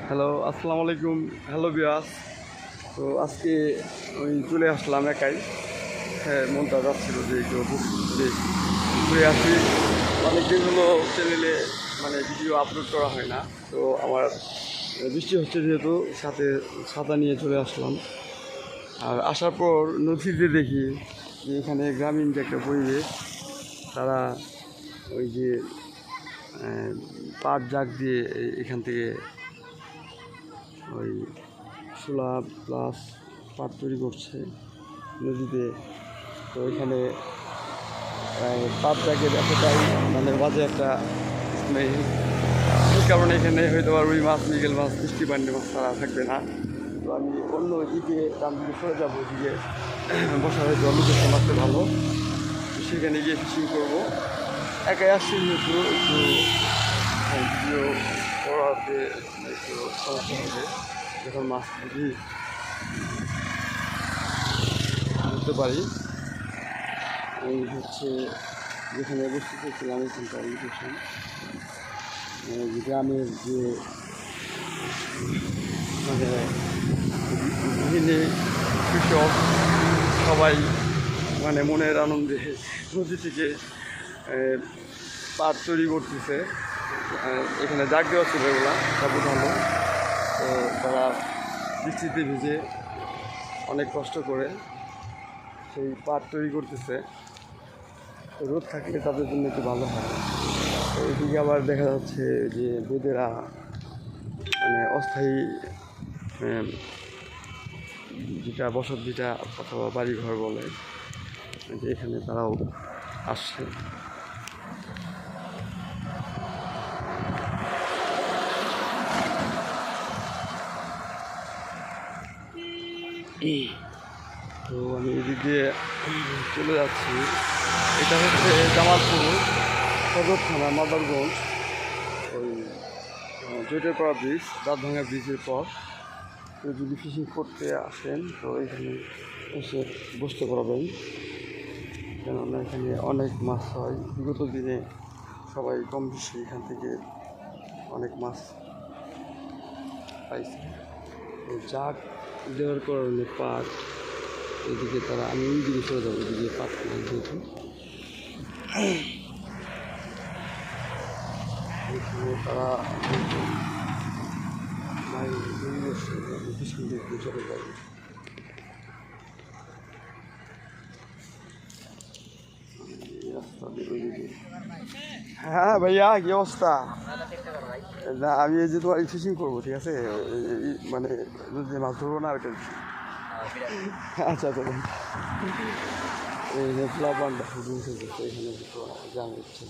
Hello, আসসালামু আলাইকুম। Hello বিয়াস। তো আজকে ওই চলে আসলাম একাই। হ্যাঁ, মনটা যাচ্ছিল যে একটু যে ঘুরে আসি। অনেকদিন হলো চ্যানেলে মানে ভিডিও আপলোড করা হয় না। তো আমার বৃষ্টি হচ্ছে যেহেতু সাথে ছাতা নিয়ে চলে আসলাম। আর আসার পর নদীতে দেখি যে এখানে গ্রামীণ যে একটা পরিবেশ, তারা ওই যে পাট জাগ দিয়ে এখান থেকে ওই শোলা প্লাস পাট তৈরি করছে নদীতে। তো এখানে পাট জাগের এতটাই মানে বাজে একটা স্মেল, এই কারণে এখানে হয়তো আর রুই মাছ, মৃগেল মাছ, মিষ্টি পান্ডি মাছ তারা থাকবে না। তো আমি অন্য দিকে দাম দিকে সরে যাবো, ওইদিকে বসার হয়তো লোকেশন আসতে ভালো, তো সেখানে গিয়ে ফিশিং করবো। একাই আসছি যেহেতু একটু ভিডিও করাতে একটু সমস্যা হবে, যখন মাছ ধরি বুঝতে পারি। এই হচ্ছে যেখানে অবস্থিত ছিলাম এখানকার লোকেশন, গ্রামের যে মানে গৃহিণী, কৃষক সবাই মানে মনের আনন্দে নদী থেকে পাট তৈরি করতেছে। এখানে জাগ দেওয়া ছিল এগুলা সব ভালো। তো তারা বৃষ্টিতে ভিজে অনেক কষ্ট করে সেই পাট তৈরি করতেছে। তো রোদ থাকলে তাদের জন্য একটু ভালো হয়। তো এদিকে আবার দেখা যাচ্ছে যে বেদেরা মানে অস্থায়ী যেটা বসত ভিটা অথবা বাড়িঘর বলে, যে এখানে তারাও আসছে। তো আমি এদিকে চলে যাচ্ছি। এটা হচ্ছে জামালপুর সদর থানা, মাদারগঞ্জ। ওই জৈটেরপাড়া ব্রিজ, দাঁতভাঙা ব্রিজের পর। তো যদি ফিশিং করতে আসেন তো এখানে এসে বসতে পারবেন, কেননা এখানে অনেক মাছ হয়। বিগত দিনে সবাই কম বেশি এখান থেকে অনেক মাছ পাইছে। তো জাগ দেওয়ার কারণে পাট এদিকে তারা, আমি ওই দিকে সরে যাবো, ওইদিকে পাট নাই যেহেতু এখানে তারা পিছন দিকে চলে যাবে। হ্যাঁ ভাইয়া, কি অবস্থা? না, আমি এই যে তোমার ফিশিং করবো, ঠিক আছে? মানে যে মাছ ধরবো না আর কি। আচ্ছা আচ্ছা, এই যে প্লাবানটা ফুটে উঠেছে, এখানে দুটো জানা ইচ্ছে।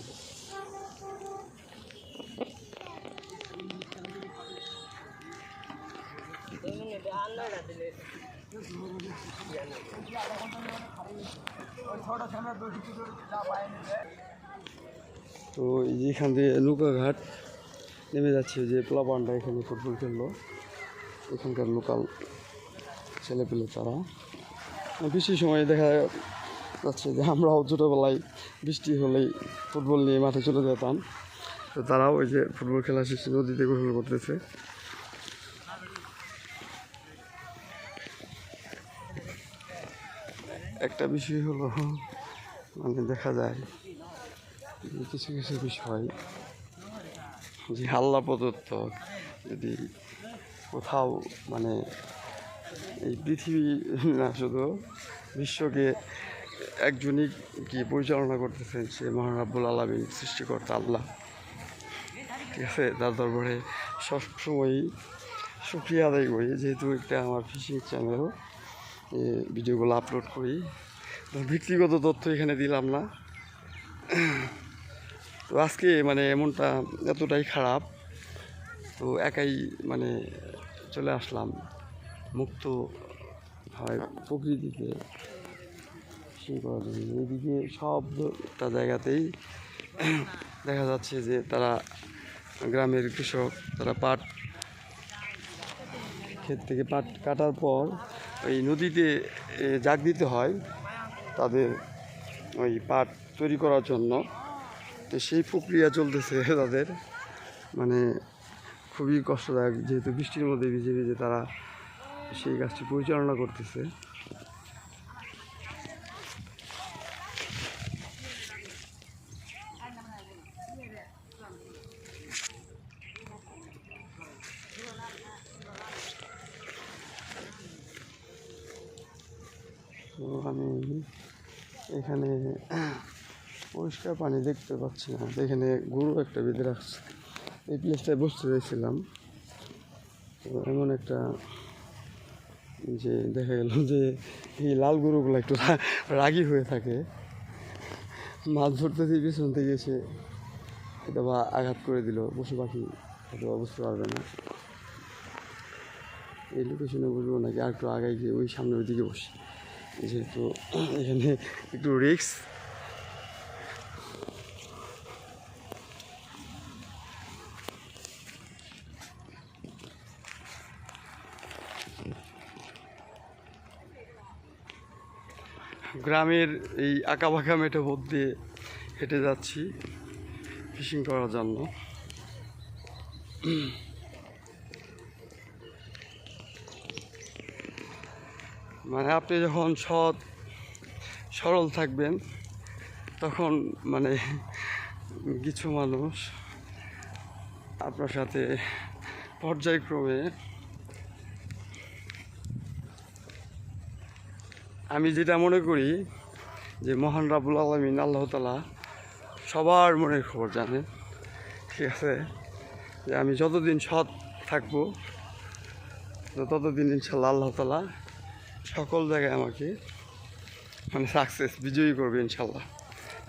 তো যেখান থেকে নৌকাঘাট নেমে যাচ্ছে, যে প্লাবানটা এখানে ফুটবল খেললো, এখানকার লোকাল ছেলেপেলে তারা। বৃষ্টির সময় দেখা যাচ্ছে যে আমরাও ছোটোবেলায় বৃষ্টি হলেই ফুটবল নিয়ে মাঠে চলে যেতাম। তো তারাও ওই যে ফুটবল খেলা শেষে নদীতে গোসল করতেছে। একটা বিষয় হলো মানে দেখা যায় কিছু কিছু বিষয় যে আল্লাহ প্রদত্ত, যদি কোথাও মানে এই পৃথিবী না শুধু বিশ্বকে একজনই কি পরিচালনা করতেছেন, সে মহান রাব্বুল আলামিন, সৃষ্টিকর্তা আল্লাহ, ঠিক আছে? তার দরবারে সবসময়ই শুকরিয়া আদায় করি, যেহেতু একটা আমার ফিশিং চ্যানেল, ভিডিওগুলো আপলোড করি। ব্যক্তিগত তথ্য এখানে দিলাম না। তো আজকে মানে এমনটা এতটাই খারাপ, তো একাই মানে চলে আসলাম মুক্ত হয় প্রকৃতিতে সেই করার জন্য। এদিকে সবটা জায়গাতেই দেখা যাচ্ছে যে তারা গ্রামের কৃষক, তারা পাট ক্ষেত থেকে পাট কাটার পর ওই নদীতে জাগ দিতে হয় তাদের ওই পাট তৈরি করার জন্য। তো সেই প্রক্রিয়া চলতেছে তাদের, মানে খুবই কষ্টদায়ক, যেহেতু বৃষ্টির মধ্যে ভিজে ভিজে তারা সেই কাজটি পরিচালনা করতেছে। তো আমি এখানে পরিষ্কার পানি দেখতে পাচ্ছি না, এখানে গরু একটা বেঁধে রাখছে। এই প্লেসটায় বসতে চাইছিলাম, তো এমন একটা যে দেখা গেল যে এই লাল গরুগুলো একটু রাগী হয়ে থাকে, মাছ ধরতেছি পিছন থেকে এসে এটা বা আঘাত করে দিল, পশু পাখি হয়তো বুঝতে পারবে না। এই লোকেশনে বলবো নাকি আর একটু আগায় গিয়ে ওই সামনের দিকে বসি, যেহেতু এখানে একটু রিস্ক। গ্রামের এই আঁকাবাঁকা মেঠো পথ দিয়ে হেঁটে যাচ্ছি ফিশিং করার জন্য। মানে আপনি যখন সৎ সরল থাকবেন তখন মানে কিছু মানুষ আপনার সাথে পর্যায়ক্রমে, আমি যেটা মনে করি যে মহান রাব্বুল আলামিন আল্লাহ তাআলা সবার মনের খবর জানেন, ঠিক আছে? যে আমি যতদিন সৎ থাকবো ততদিন ইনশাল্লাহ আল্লাহ তাআলা সকল জায়গায় আমাকে মানে সাকসেস বিজয়ী করবে ইনশাল্লাহ।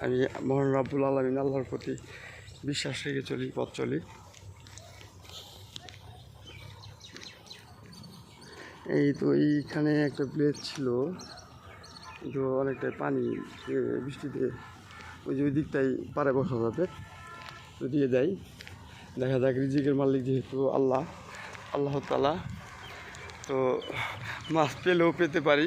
আমি মহান রাব্বুল আলামিন আল্লাহর প্রতি বিশ্বাস রেখে চলি, পথ চলি। এই তো এইখানে একটা প্লেস ছিল, কিন্তু অনেকটাই পানি, বৃষ্টিতে ওই যে ওই দিকটাই পারে বসা যাবে, ওইদিকে যাই। দেখা যাক, রিজিকের মালিক যেহেতু আল্লাহ তাআলা, তো মাছ পেলেও পেতে পারি।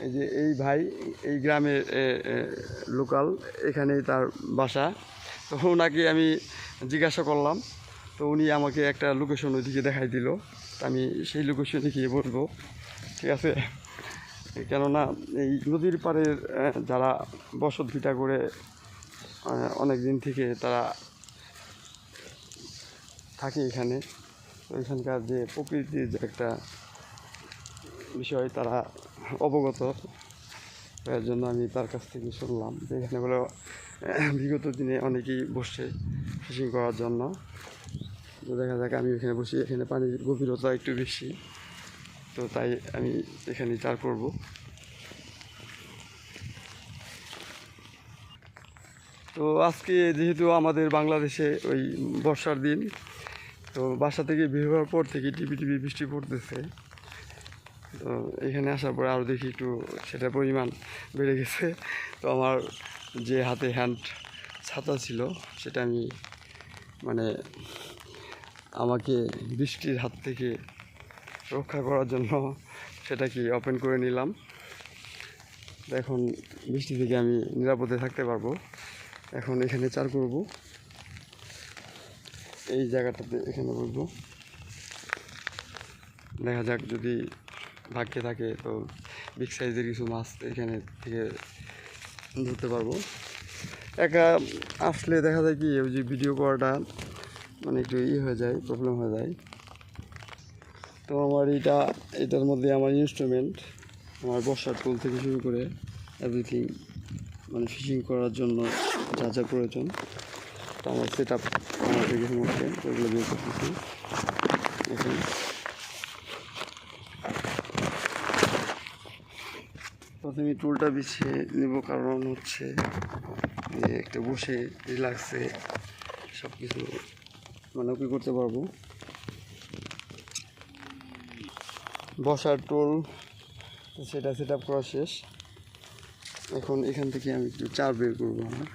এই যে এই ভাই এই গ্রামের লোকাল, এখানেই তার বাসা। তো ওনাকে আমি জিজ্ঞাসা করলাম, তো উনি আমাকে একটা লোকেশন ওইদিকে দেখাই দিল। আমি সেই লোকেশনে গিয়ে বসবো, ঠিক আছে? কেননা এই নদীর পাড়ের যারা বসত ভিটা করে অনেক দিন থেকে তারা থাকে এখানে, তো এখানকার যে প্রকৃতির যে একটা বিষয় তারা অবগত, এর জন্য আমি তার কাছ থেকে শুনলাম যে এখানে বলে বিগত দিনে অনেকেই বসছে ফিশিং করার জন্য। তো দেখা যাক, আমি এখানে বসি, এখানে পানির গভীরতা একটু বেশি, তো তাই আমি এখানে চার করব। তো আজকে যেহেতু আমাদের বাংলাদেশে ওই বর্ষার দিন, তো বাসা থেকে বের হওয়ার পর থেকে টিপি টিপি বৃষ্টি পড়তেছে। তো এখানে আসার পরে আরও দেখি একটু সেটার পরিমাণ বেড়ে গেছে। তো আমার যে হাতে হ্যান্ড ছাতা ছিল সেটা আমি মানে আমাকে বৃষ্টির হাত থেকে রক্ষা করার জন্য সেটাকে ওপেন করে নিলাম। এখন বৃষ্টি থেকে আমি নিরাপদে থাকতে পারবো। এখন এখানে চার করব, এই জায়গাটাতে এখানে বসবো। দেখা যাক, যদি ভাগ্যে থাকে তো বিগ সাইজের কিছু মাছ এখানে থেকে ধরতে পারবো। একা আসলে দেখা যায় কি, ওই যে ভিডিও করাটা মানে একটু হয়ে যায়, প্রবলেম হয়ে যায়। তো আমার এটার মধ্যে আমার ইনস্ট্রুমেন্ট, আমার বর্ষার টুল থেকে শুরু করে এভরিথিং, মানে ফিশিং করার জন্য যা যা প্রয়োজন, তো আমার সেট আপ আমার কিছু মধ্যে ওইগুলো বের করতেছি। এখন প্রথমে টুলটা বিছিয়ে নেব, কারণ হচ্ছে যে একটা বসে রিল্যাক্সে সব কিছু মানে ওকে করতে পারবো। বসার টুল সেটা সেট আপ করা শেষ। এখন এখান থেকে আমি একটু চার বের করবো আমার।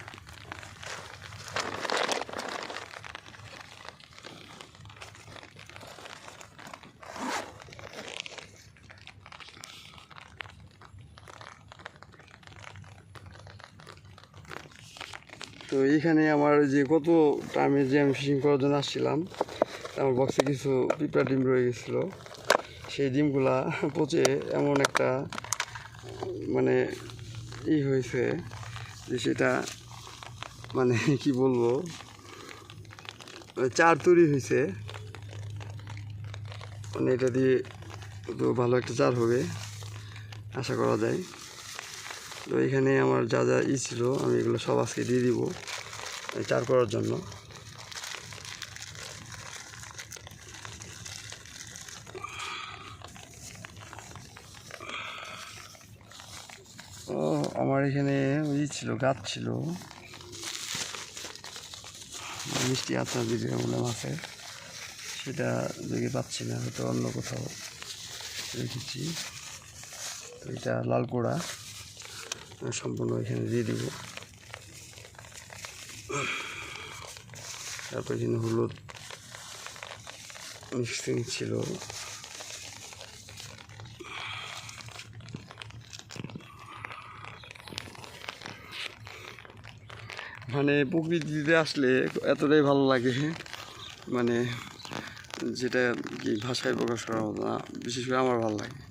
তো এইখানে আমার যে গত টাইমে যে আমি ফিশিং করার জন্য আসছিলাম, আমার বক্সে কিছু পিঁপড়া ডিম রয়ে গেছিলো। সেই ডিমগুলা পচে এমন একটা মানে হয়েছে যে সেটা মানে কি বলবো, চার তৈরি হয়েছে। মানে এটা দিয়ে তো ভালো একটা চার হবে আশা করা যায়। তো এখানে আমার যা যা ছিল আমি এগুলো সব আজকে দিয়ে দিব চার করার জন্য। ও আমার এখানে ওই ছিল, গাছ ছিল মিষ্টি আচার দিবে বলে মাছের, সেটা দেখে পাচ্ছি না, হয়তো অন্য কোথাও রেখেছি। তো এটা লাল কোড়া সম্পূর্ণ এখানে দিয়ে দিব। তারপর এখানে হলুদ মিক্সিং ছিল। মানে প্রকৃতিতে আসলে এতটাই ভালো লাগে, মানে যেটা কি ভাষায় প্রকাশ করা হতো না, বিশেষ করে আমার ভালো লাগে।